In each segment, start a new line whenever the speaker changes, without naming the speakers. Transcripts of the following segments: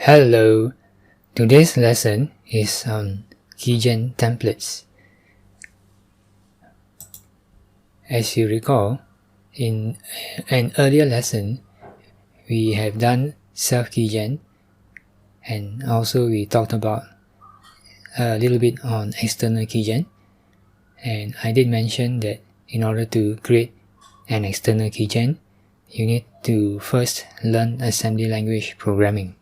Hello, today's lesson is on Keygen templates. As you recall, in an earlier lesson, we have done self-keygen, and also we talked about a little bit on external keygen, and I did mention that in order to create an external keygen, you need to first learn assembly language programming.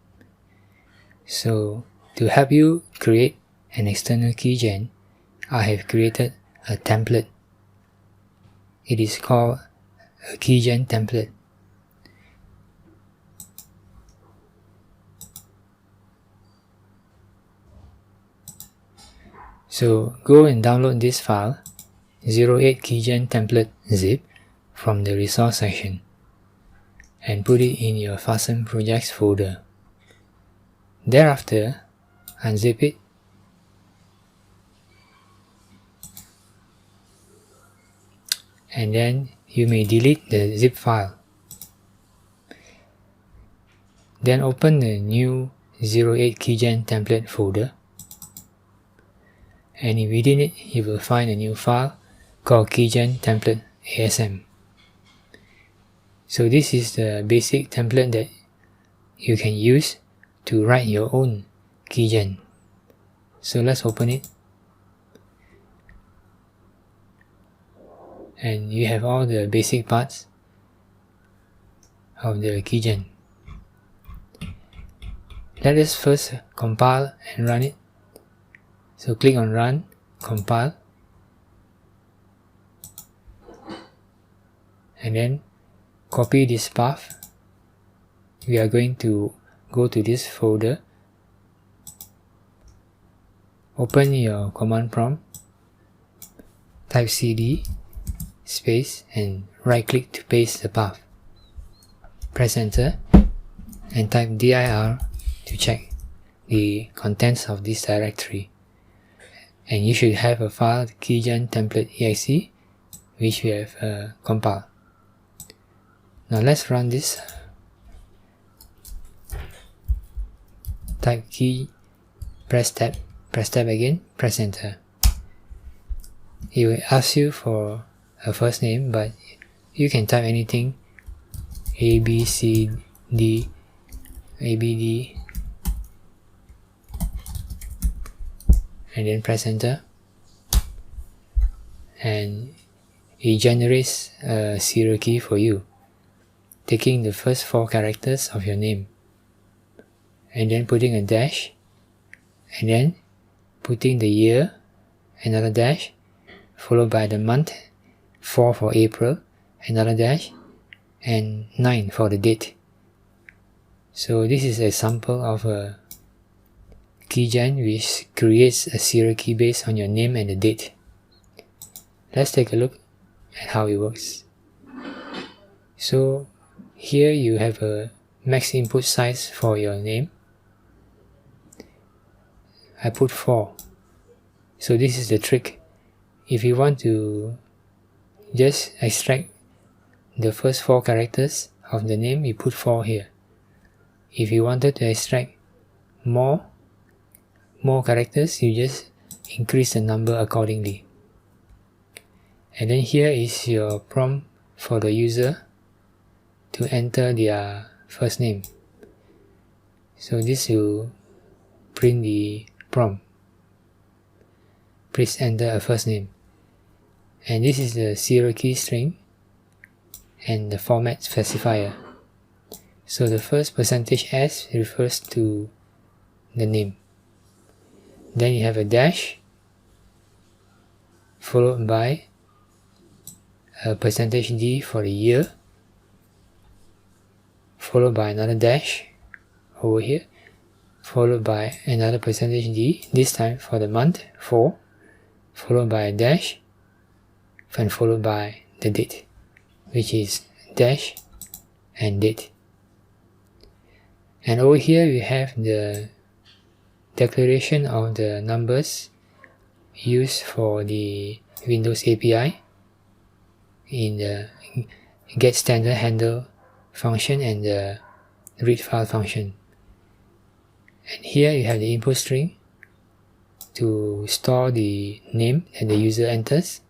So to help you create an external keygen, I have created a template. It is called A Keygen Template. So go and download this file, 08 Keygen Template zip, from the resource section and put it in your Fasten Projects folder. Thereafter, unzip it and then you may delete the zip file. Then open the new 08 Keygen Template folder, and within it you will find a new file called Keygen Template ASM. So this is the basic template that you can use to write your own keygen. So let's open it. And you have all the basic parts of the keygen. Let us first compile and run it. So click on Run, Compile, and then copy this path. We are going to go to this folder, open your command prompt, type cd space and right click to paste the path. Press enter and type dir to check the contents of this directory. And you should have a file keygen template exe which we have compiled. Now let's run this. Type key, press tab again, press enter. It will ask you for a first name, but you can type anything, A, B, C, D, ABD, and then press enter, and it generates a serial key for you, taking the first 4 characters of your name, and then putting a dash, and then putting the year, another dash, followed by the month, 4 for April, another dash, and 9 for the date. So this is a sample of a keygen which creates a serial key based on your name and the date. Let's take a look at how it works. So here you have a max input size for your name. I put 4. So this is the trick. If you want to just extract the first 4 characters of the name, you put 4 here. If you wanted to extract more characters, you just increase the number accordingly. And then here is your prompt for the user to enter their first name. So this will print the prompt. Please enter a first name. And this is the serial key string and the format specifier. So the first %s refers to the name. Then you have a dash followed by a %d for the year, followed by another dash over here, followed by another %d, this time for the month, 4, followed by a dash, and followed by the date, which is dash and date. And over here we have the declaration of the numbers used for the Windows API in the get standard handle function and the read file function. And here you have the input string to store the name that the user enters.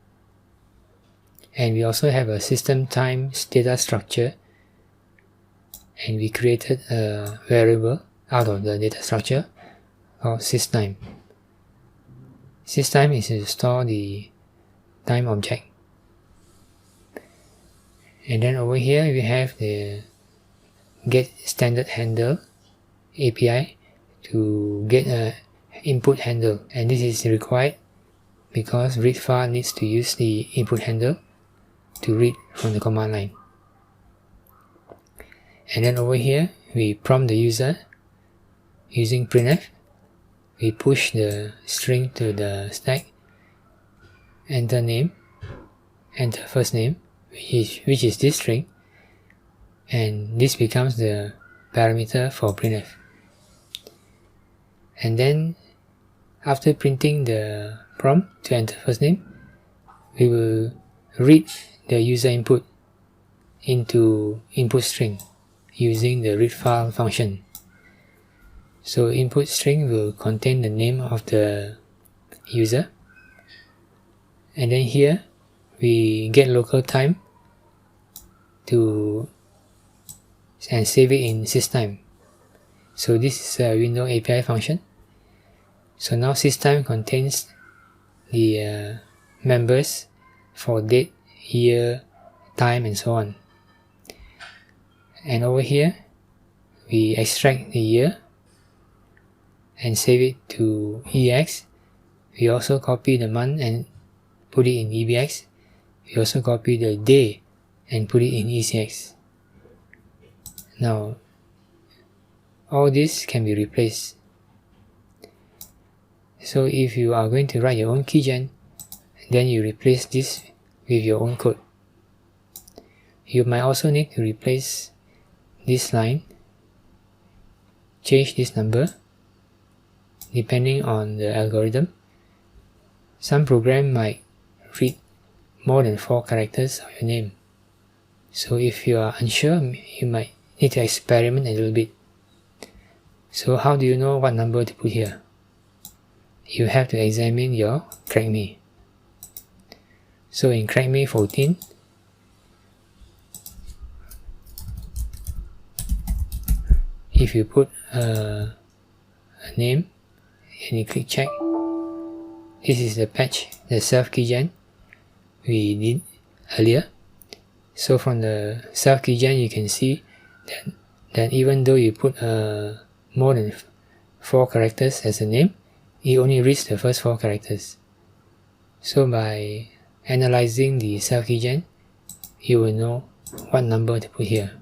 And we also have a system times data structure, and we created a variable out of the data structure called systime. Systime is to store the time object. And then over here we have the get standard handle API to get a input handle, and this is required because read file needs to use the input handle to read from the command line. And then over here we prompt the user using printf. We push the string to the stack, enter name, enter first name, which is this string, and this becomes the parameter for printf. And then after printing the prompt to enter first name, we will read the user input into input string using the read file function. So input string will contain the name of the user, and then here we get local time and save it in systime. So this is a window API function. So now systime contains the members for date, year, time, and so on. And over here we extract the year and save it to EX. We also copy the month and put it in EBX. We also copy the day and put it in ECX. Now all this can be replaced. So if you are going to write your own keygen, then you replace this with your own code. You might also need to replace this line, change this number depending on the algorithm. Some program might read more than 4 characters of your name. So if you are unsure, you might need to experiment a little bit. So how do you know what number to put here? You have to examine your crackme. So in crackme 14, if you put a name and you click check, this is the patch, the self keygen we did earlier. So from the self keygen you can see that even though you put more than 4 characters as a name, it only reads the first 4 characters. So by analyzing the self keygen, you will know what number to put here.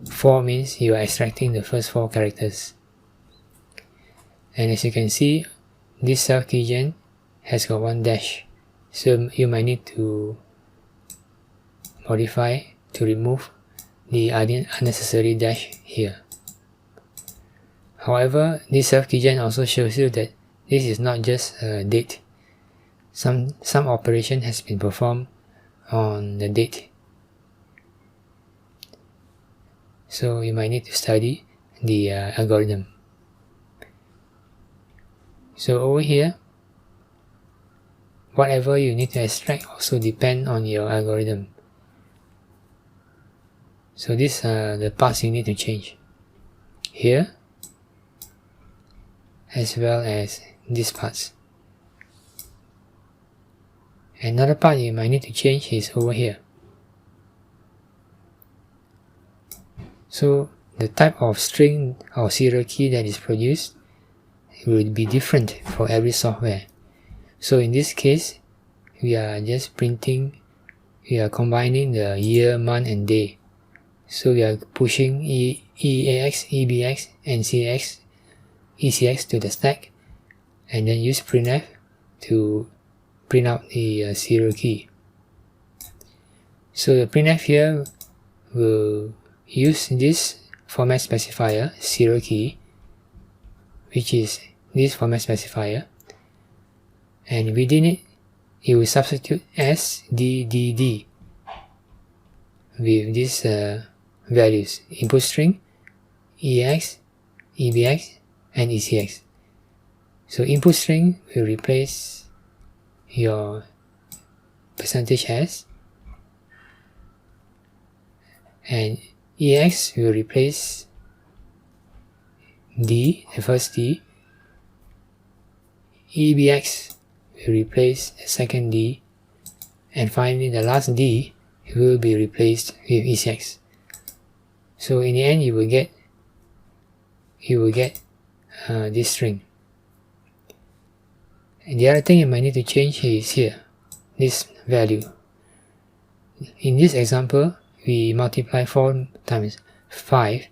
4 means you are extracting the first 4 characters. And as you can see, this self keygen has got 1 dash. So you might need to modify to remove the unnecessary dash here. However, this self keygen also shows you that this is not just a date. Some operation has been performed on the date. So you might need to study the algorithm. So over here, whatever you need to extract also depend on your algorithm. So these are the parts you need to change here, as well as these parts. Another part you might need to change is over here. So the type of string or serial key that is produced will be different for every software. So in this case, we are just printing, we are combining the year, month, and day. So we are pushing EAX, EBX, and ECX to the stack, and then use printf to print out the serial key. So the printf here will use this format specifier, serial key, which is this format specifier, and within it, it will substitute SDDD with these values: input string, EX, EBX, and ECX. So input string will replace your %s, and EX will replace D, the first D. EBX will replace the second D, and finally the last D will be replaced with ECX. So in the end you will get this string. And the other thing you might need to change is here, this value. In this example, we multiply 4 times 5,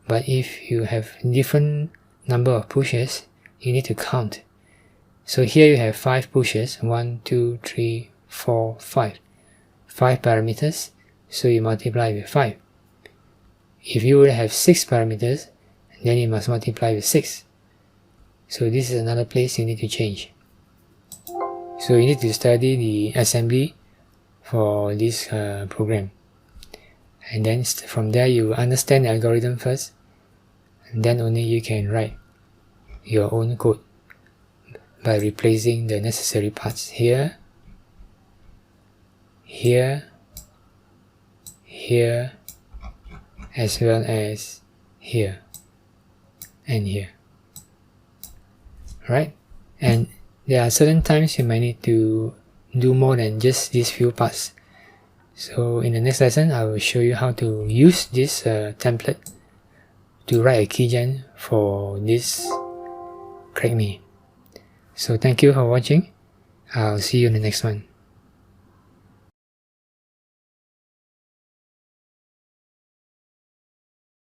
but if you have different number of pushes, you need to count. So here you have 5 pushes, 1, 2, 3, 4, 5. 5 parameters, so you multiply with 5. If you would have 6 parameters, then you must multiply with 6. So this is another place you need to change. So you need to study the assembly for this program. And then from there you understand the algorithm first, and then only you can write your own code by replacing the necessary parts here, here, here, as well as here and here. Right? And there are certain times you might need to do more than just these few parts. So in the next lesson, I will show you how to use this template to write a keygen for this Crack Me. So thank you for watching. I'll see you in the next one.